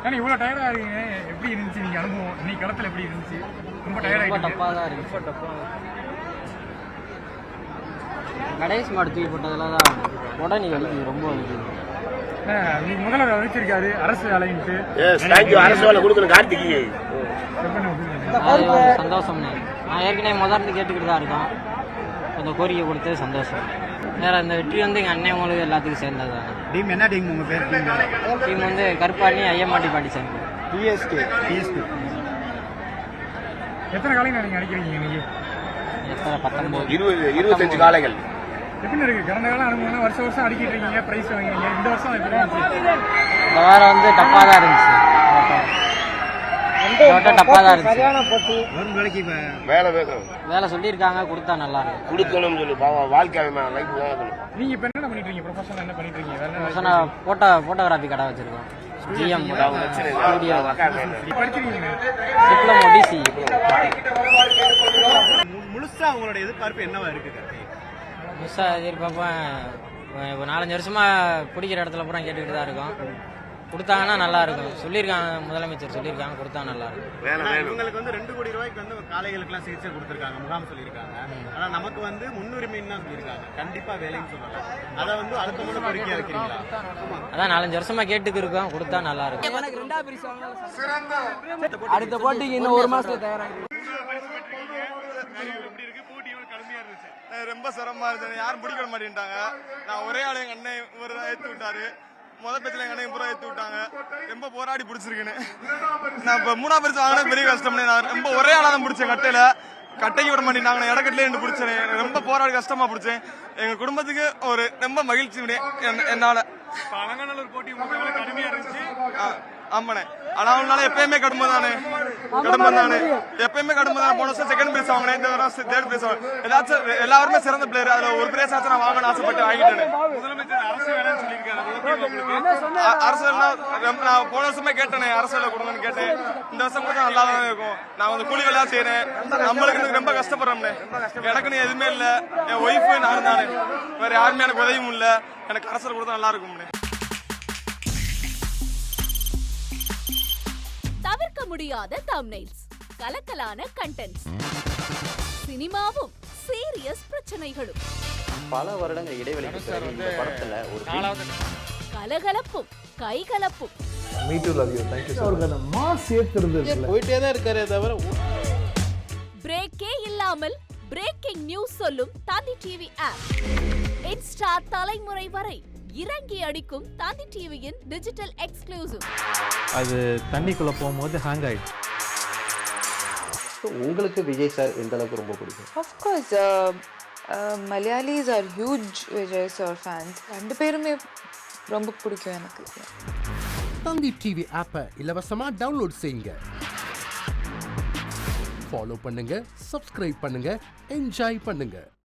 ஏன்னா இவ்வளோ டயர்டாக இருக்கீங்க, எப்படி இருந்துச்சு நீங்கள் அனுபவம்? இன்னைக்கு களத்தில் எப்படி இருந்துச்சு? ரொம்ப டயர்டாக டப்பாக தான் இருக்கு. கடைசி மாடு தூக்கி போட்டதில் தான் உடனே வலிக்குது, ரொம்ப வலிக்குது. நீங்க முதல்ல வச்சிருக்காரு அரசு வேலைன்ட்டு. அரசு வேலை கொடுக்கணும் கார்த்திகை. சந்தோஷம். நான் ஏற்கனவே முதல்ல கேட்டுக்கிட்டு தான் இருக்கோம். கொஞ்சம் கோரிக்கை கொடுத்தது சந்தோஷம். வேற இந்த வெற்றி வந்து எங்கள் அண்ணன் உங்களுக்கு எல்லாத்துக்கும் சேர்ந்தது தான். டீம் என்ன டீம் உங்கள் பேர்? டீம் வந்து கருப்பாணி ஐயமாட்டி பாட்டி சேர்ந்து டிஎஸ்கே. எத்தனை காலைங்க நீங்கள் அடிக்கிறீங்க இன்னைக்கு? எத்தனை 19 25 காளைகள். எப்படி இருக்கு கடந்த காலம் அனுபவம்? வருஷம் வருஷம் அடிக்கிட்டு இருக்கீங்க, பிரைஸ் வாங்குறீங்க. இந்த வருஷம் எப்படி இருந்துச்சு? இந்த வாரம் வந்து டப்பாக தான் இருந்துச்சு. டப்பாக தான் இருந்துச்சு. வேலை சொல்லியிருக்காங்க, கொடுத்தா நல்லா இருக்கும். கொடுக்கணும்னு சொல்லி வாழ்க்கை லைஃப். நீங்க இப்போ என்ன பண்ணிட்டு இருக்கீங்க? ப்ரொஃபஷனல் என்ன பண்ணிட்டு இருக்கீங்க? வேற நான் போட்டோகிராஃபி கடை வச்சிருக்கோம். ஜிஎம் படிச்சிருக்கீங்க? Diploma DC. முழுசா உங்களோட எதிர்பார்ப்பு என்னவா இருக்குது? முழுசா எதிர்பார்ப்பேன். இப்போ 4-5 வருஷமா பிடிக்கிற இடத்துல பூரா கேட்டுக்கிட்டு தான் இருக்கோம். கொடுத்தாங்கன்னா நல்லா இருக்கும். சொல்லியிருக்காங்க, முதலமைச்சர் சொல்லியிருக்காங்க, கொடுத்தா நல்லா இருக்கும். இவங்களுக்கு வந்து 2 கோடி ரூபாய்க்கு வந்து காளைகளுக்கெல்லாம் சிகிச்சை கொடுத்துருக்காங்க, முகாம் சொல்லியிருக்காங்க. ஆனா நமக்கு வந்து முன்னுரிமைன்னு தான் சொல்லியிருக்காங்க. கண்டிப்பா வேலைன்னு சொல்லலாம். அதை வந்து அடுத்த முறை கோரிக்கையா வைக்கிறீங்களா? அதான் 4-5 வருஷமா கேட்டுக்கு இருக்கோம், கொடுத்தா நல்லா இருக்கும். அடுத்த போட்டிக்கு இன்னும் 1 மாசத்துல தயாராக. ரொம்ப சிரமமா இருந்துச்சு. யாரும் பிடிக்க மாட்டேன்ட்டாங்க. நான் ஒரே ஆளு, எங்க அண்ணன் ஒரு ஏற்றி விட்டாரு. முதல் பேச்சுல எங்க அண்ணன் பூரா ஏற்றி விட்டாங்க. ரொம்ப போராடி பிடிச்சிருக்குன்னு. நான் இப்ப 3ஆம் பரிசு வாங்கினா பெரிய கஷ்டம்னு. நான் ரொம்ப ஒரே ஆளா தான் பிடிச்சேன். கட்டைக்கு விட மாட்டேன். நான் இடக்கட்டிலே இருந்து பிடிச்சேன். ரொம்ப போராடி கஷ்டமா பிடிச்சேன். எங்க குடும்பத்துக்கு ஒரு ரொம்ப மகிழ்ச்சி என்னால. அலங்காநல்லூர் போட்டி உங்களுக்கு கடுமையா இருந்துச்சு. ஆமாண்ணே. ஆனா அவனால எப்பயுமே கடுமை தானே. எப்பயுமே கடுமை தானே. போன வருஷம் செகண்ட் பிரைஸ் வாங்கினேன், இந்த வருஷம் தேர்ட் பிரைஸ் வாங்கினேன். ஏதாச்சும் எல்லாருமே சிறந்த பிளேயர். அதுல ஒரு பிரைஸ் ஆச்சு நான் வாங்கணும்னு ஆசைப்பட்டு வாங்கிட்டேன். முதலமைச்சர் அரசு வேலைன்னு சொல்லியிருக்காரு. அரசு நான் போன வருஷமே கேட்டேன், அரசு வேலை கொடுங்கன்னு கேட்டேன். இந்த வருஷம் கூட நல்லா தான் இருக்கும். நான் வந்து கூலி வேலையா செய்யறேன். நம்மளுக்கு ரொம்ப கஷ்டப்படுறோம்னே. எனக்குன்னு எதுவுமே இல்ல. என் ஒய்ஃபு நான் தானே. வேற யாருமே எனக்கு உதவியும் இல்ல. எனக்கு அரசு கொடுத்தா நல்லா இருக்கும்னே. தவிர்க்க முடியாத தம்ப்நெயில்ஸ், கலக்கலான கண்டென்ட்ஸ், சினிமாவும் சீரியஸ் பிரச்சனைகளும், பல வருடங்கள் இடைவெளிக்கு பிறகு இந்த படத்துல ஒரு கலகலப்பும் கைகலப்பும். Me too, love you. Thank you so much. அவருக்கு மாஸ் ஏத்துறது போயிட்டே தான் இருக்காரே தவிர பிரேக்கே இல்லாமல் பிரேக்கிங் நியூஸ் சொல்லும் தந்தி டிவி ஆப். இன்ஸ்டா தலைமுறை வரை இறங்கி அடிக்கும் தந்தி டிவியின் டிஜிட்டல் எக்ஸ்க்ளூசிவ். அது தண்ணிக்குள்ள போகும்போது ஹேங் ஆயிடுச்சு. உங்களுக்கு விஜய் சார் எந்த அளவுக்கு ரொம்ப பிடிக்கும்? Of course, Malayalis are huge Vijay sir fans. 2 பேருமே ரொம்ப பிடிக்கும் எனக்கு. தந்தி டிவி ஆப்பை இலவசமா டவுன்லோட் செய்யுங்க. ஃபாலோ பண்ணுங்க, சப்ஸ்கிரைப் பண்ணுங்க, என்ஜாய் பண்ணுங்க.